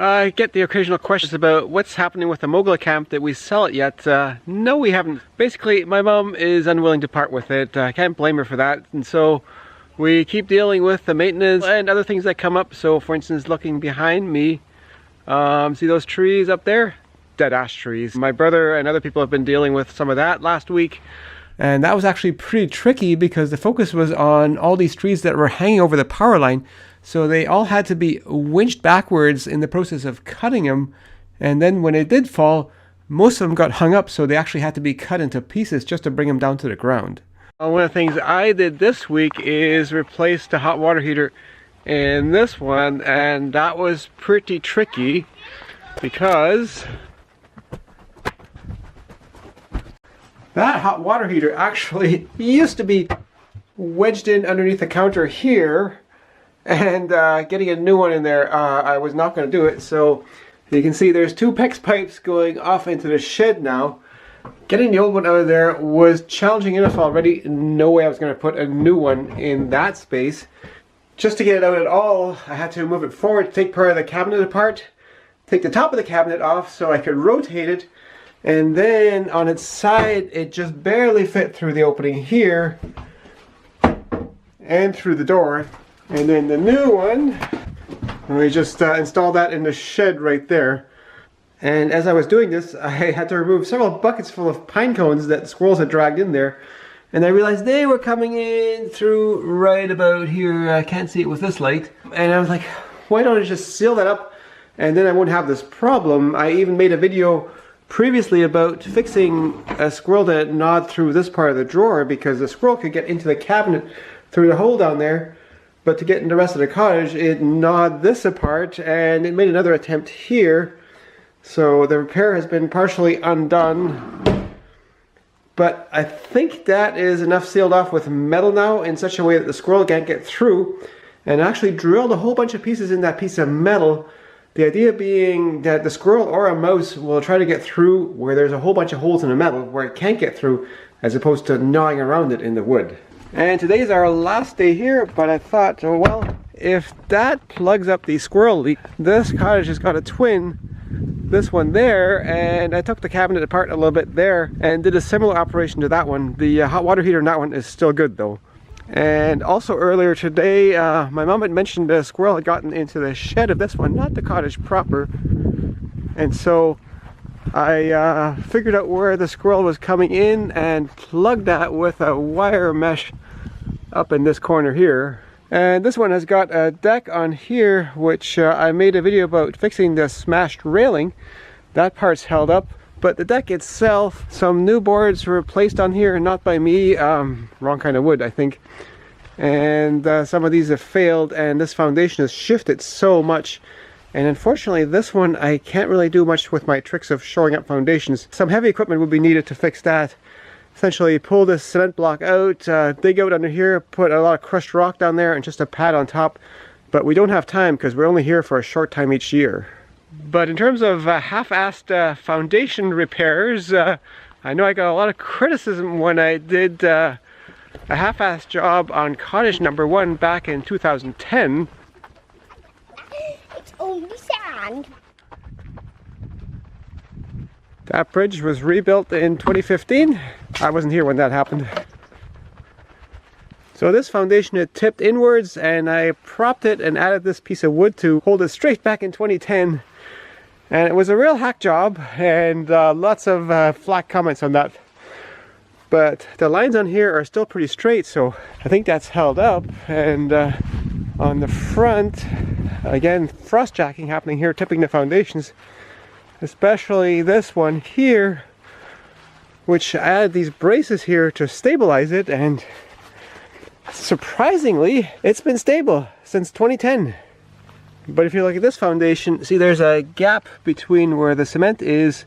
I get the occasional questions about what's happening with the Amogla camp. Did we sell it yet? No, we haven't. Basically, my mom is unwilling to part with it. I can't blame her for that. And so we keep dealing with the maintenance and other things that come up. So for instance, looking behind me, see those trees up there? Dead ash trees. My brother and other people have been dealing with some of that last week. And that was actually pretty tricky because the focus was on all these trees that were hanging over the power line. So they all had to be winched backwards in the process of cutting them. And then when it did fall, most of them got hung up, so they actually had to be cut into pieces just to bring them down to the ground. One of the things I did this week is replace the hot water heater in this one, and that was pretty tricky because that hot water heater actually used to be wedged in underneath the counter here. And getting a new one in there, I was not going to do it. So you can see there's two PEX pipes going off into the shed now. Getting the old one out of there was challenging enough already. No way I was going to put a new one in that space. Just to get it out at all, I had to move it forward, take part of the cabinet apart, take the top of the cabinet off so I could rotate it. And then on its side, it just barely fit through the opening here and through the door. And then the new one, we just installed that in the shed right there. And as I was doing this, I had to remove several buckets full of pine cones that the squirrels had dragged in there. And I realized they were coming in through right about here. I can't see it with this light. And I was like, why don't I just seal that up and then I won't have this problem. I even made a video previously about fixing a squirrel that gnawed through this part of the drawer because the squirrel could get into the cabinet through the hole down there. But to get in the rest of the cottage, it gnawed this apart and it made another attempt here. So the repair has been partially undone. But I think that is enough sealed off with metal now in such a way that the squirrel can't get through. And actually drilled a whole bunch of pieces in that piece of metal. The idea being that the squirrel or a mouse will try to get through where there's a whole bunch of holes in the metal where it can't get through, as opposed to gnawing around it in the wood. And today's our last day here, but I thought, oh, well, if that plugs up the squirrel leak, this cottage has got a twin, this one there, and I took the cabinet apart a little bit there and did a similar operation to that one. The hot water heater in that one is still good though. And also earlier today, my mom had mentioned a squirrel had gotten into the shed of this one, not the cottage proper. And so I figured out where the squirrel was coming in and plugged that with a wire mesh up in this corner here. And this one has got a deck on here, which I made a video about fixing the smashed railing. That part's held up, but the deck itself, some new boards were placed on here, not by me, wrong kind of wood I think. And some of these have failed, and this foundation has shifted so much. And unfortunately this one I can't really do much with my tricks of shoring up foundations. Some heavy equipment would be needed to fix that. Essentially pull this cement block out, dig out under here, put a lot of crushed rock down there and just a pad on top. But we don't have time because we're only here for a short time each year. But in terms of half-assed foundation repairs, I know I got a lot of criticism when I did a half-assed job on cottage number 1 back in 2010. It's only sand. That bridge was rebuilt in 2015. I wasn't here when that happened. So this foundation had tipped inwards and I propped it and added this piece of wood to hold it straight back in 2010. And it was a real hack job and lots of flack comments on that. But the lines on here are still pretty straight, so I think that's held up. And on the front, again, frost jacking happening here, tipping the foundations. Especially this one here, which I added these braces here to stabilize it, and surprisingly it's been stable since 2010. But if you look at this foundation, see there's a gap between where the cement is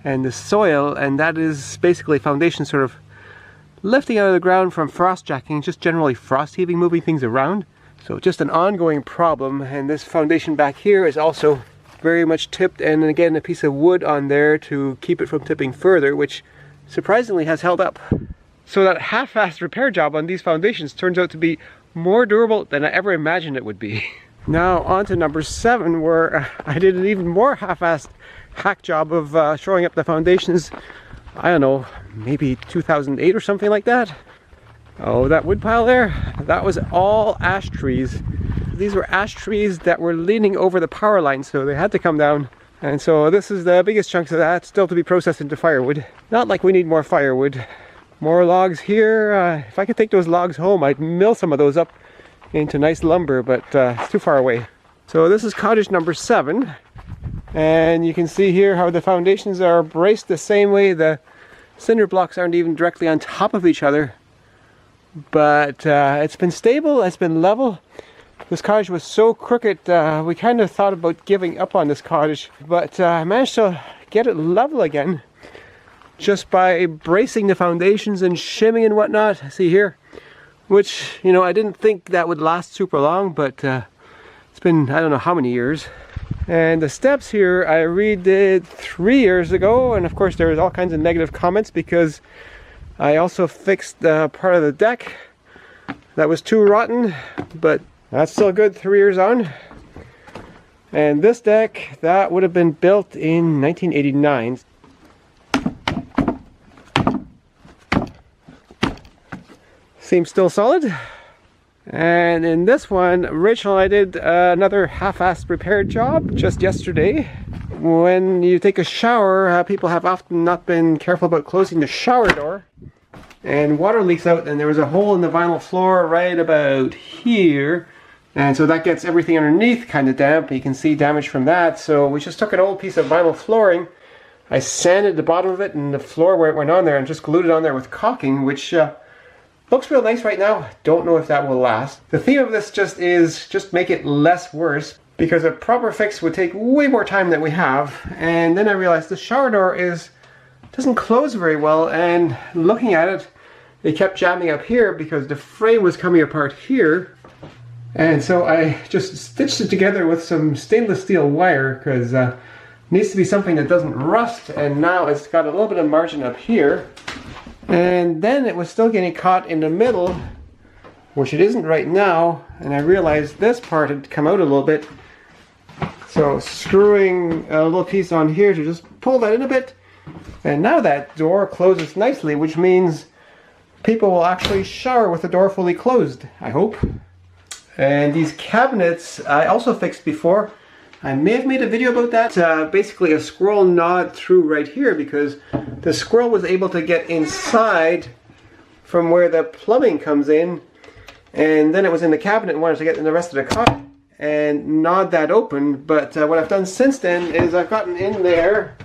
and the soil, and that is basically foundation sort of lifting out of the ground from frost jacking, just generally frost heaving, moving things around. So just an ongoing problem. And this foundation back here is also very much tipped, and again a piece of wood on there to keep it from tipping further, which surprisingly has held up. So that half-assed repair job on these foundations turns out to be more durable than I ever imagined it would be. Now on to number 7, where I did an even more half-assed hack job of shoring up the foundations. I don't know, maybe 2008 or something like that. Oh, that wood pile there, that was all ash trees. These were ash trees that were leaning over the power line, so they had to come down. And so this is the biggest chunks of that, still to be processed into firewood. Not like we need more firewood. More logs here. If I could take those logs home, I'd mill some of those up into nice lumber, but it's too far away. So this is cottage number 7. And you can see here how the foundations are braced the same way. The cinder blocks aren't even directly on top of each other. But it's been stable, it's been level. This cottage was so crooked, we kind of thought about giving up on this cottage. But I managed to get it level again just by bracing the foundations and shimming and whatnot. See here, which, you know, I didn't think that would last super long, but it's been, I don't know how many years. And the steps here I redid 3 years ago, and of course there was all kinds of negative comments because I also fixed part of the deck that was too rotten, but that's still good 3 years on. And this deck, that would have been built in 1989. Seems still solid. And in this one, Rachel and I did another half-assed repair job just yesterday. When you take a shower, people have often not been careful about closing the shower door. And water leaks out, and there was a hole in the vinyl floor right about here. And so that gets everything underneath kind of damp. You can see damage from that. So we just took an old piece of vinyl flooring. I sanded the bottom of it and the floor where it went on there and just glued it on there with caulking, which looks real nice right now. Don't know if that will last. The theme of this just make it less worse, because a proper fix would take way more time than we have. And then I realized the shower door doesn't close very well, and looking at it, it kept jamming up here because the frame was coming apart here. And so I just stitched it together with some stainless steel wire, because it needs to be something that doesn't rust. And now it's got a little bit of margin up here. And then it was still getting caught in the middle, which it isn't right now. And I realized this part had come out a little bit. So screwing a little piece on here to just pull that in a bit. And now that door closes nicely, which means people will actually shower with the door fully closed, I hope. And these cabinets I also fixed before. I may have made a video about that. Basically a squirrel gnawed through right here because the squirrel was able to get inside from where the plumbing comes in, and then it was in the cabinet and wanted to get in the rest of the cot and gnawed that open. But what I've done since then is I've gotten in there,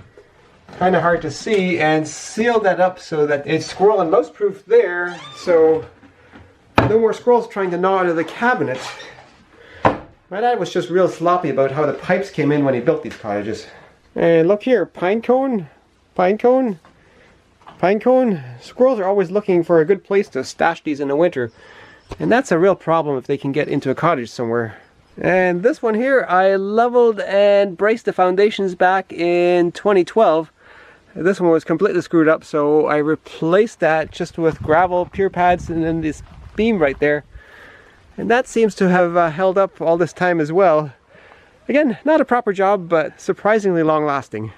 kind of hard to see, and sealed that up so that it's squirrel and mouse proof there, so no more squirrels trying to gnaw out of the cabinet. My dad was just real sloppy about how the pipes came in when he built these cottages. And look here, pine cone, pine cone, pine cone. Squirrels are always looking for a good place to stash these in the winter. And that's a real problem if they can get into a cottage somewhere. And this one here, I leveled and braced the foundations back in 2012. This one was completely screwed up, so I replaced that just with gravel, pure pads, and then this beam right there. And that seems to have held up all this time as well. Again, not a proper job, but surprisingly long lasting.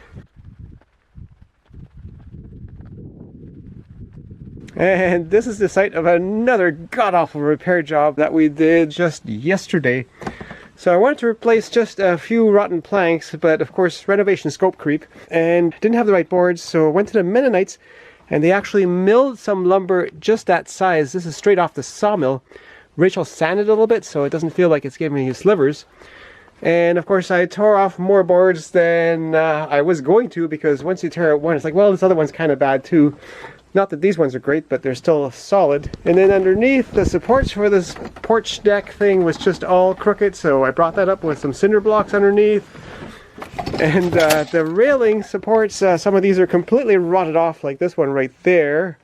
And this is the site of another god-awful repair job that we did just yesterday. So I wanted to replace just a few rotten planks, but of course renovation scope creep, and didn't have the right boards, so I went to the Mennonites, and they actually milled some lumber just that size. This is straight off the sawmill. Rachel sanded it a little bit so it doesn't feel like it's giving me slivers. And of course I tore off more boards than I was going to, because once you tear out one, it's like, well, this other one's kind of bad too. Not that these ones are great, but they're still solid. And then underneath, the supports for this porch deck thing was just all crooked, so I brought that up with some cinder blocks underneath. And the railing supports, some of these are completely rotted off, like this one right there.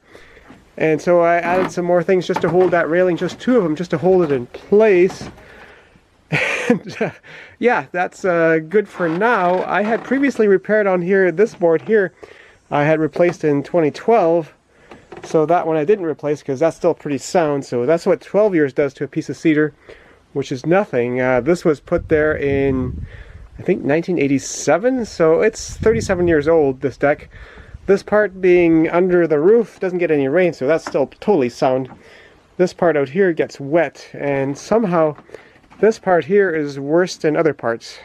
And so I added some more things just to hold that railing, just 2 of them, just to hold it in place. And yeah, that's good for now. I had previously repaired on here, this board here, I had replaced in 2012. So that one I didn't replace because that's still pretty sound. So that's what 12 years does to a piece of cedar. which is nothing. This was put there in, I think, 1987, so it's 37 years old, this deck. This part being under the roof doesn't get any rain, so that's still totally sound. This part out here gets wet, and somehow this part here is worse than other parts.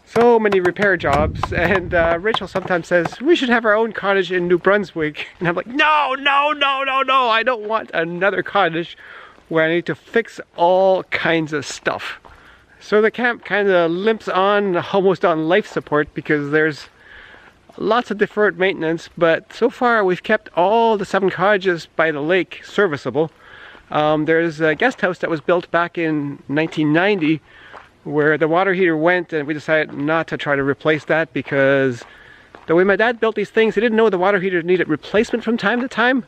So many repair jobs, and Rachel sometimes says, we should have our own cottage in New Brunswick. And I'm like, no, no, no, no, no, I don't want another cottage where I need to fix all kinds of stuff. So the camp kind of limps on, almost on life support, because there's lots of deferred maintenance, but so far we've kept all the 7 cottages by the lake serviceable. There's a guest house that was built back in 1990 where the water heater went, and we decided not to try to replace that because the way my dad built these things, he didn't know the water heater needed replacement from time to time.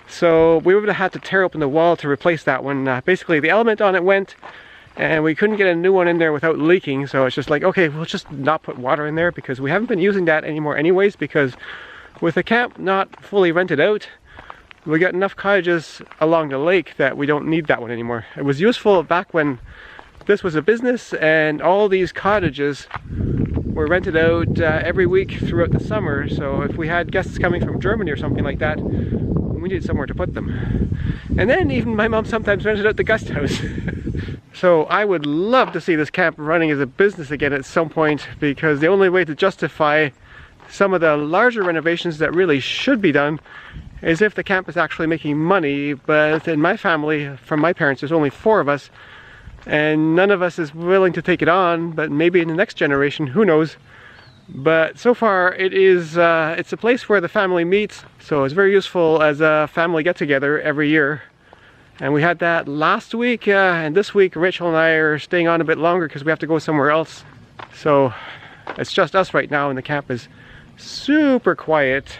So we would have had to tear open the wall to replace that one. Basically the element on it went, and we couldn't get a new one in there without leaking, so it's just like, okay, we'll just not put water in there because we haven't been using that anymore anyways, because with the camp not fully rented out, we got enough cottages along the lake that we don't need that one anymore. It was useful back when this was a business and all these cottages were rented out every week throughout the summer, so if we had guests coming from Germany or something like that, we needed somewhere to put them. And then even my mom sometimes rented out the guest house. So I would love to see this camp running as a business again at some point, because the only way to justify some of the larger renovations that really should be done is if the camp is actually making money. But in my family, from my parents, there's only 4 of us, and none of us is willing to take it on, but maybe in the next generation, who knows. But so far it is, it's a place where the family meets, so it's very useful as a family get-together every year. And we had that last week, and this week Rachel and I are staying on a bit longer because we have to go somewhere else. So it's just us right now, and the camp is super quiet.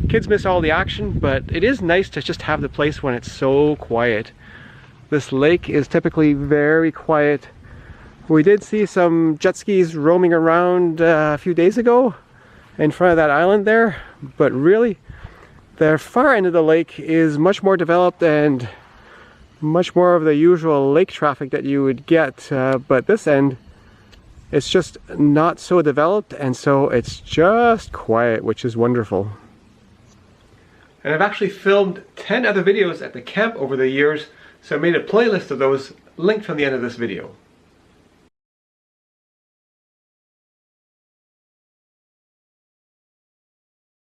Kids miss all the action, but it is nice to just have the place when it's so quiet. This lake is typically very quiet. We did see some jet skis roaming around a few days ago in front of that island there, but really the far end of the lake is much more developed and much more of the usual lake traffic that you would get, but this end it's just not so developed, and so it's just quiet, which is wonderful. And I've actually filmed 10 other videos at the camp over the years, so I made a playlist of those linked from the end of this video.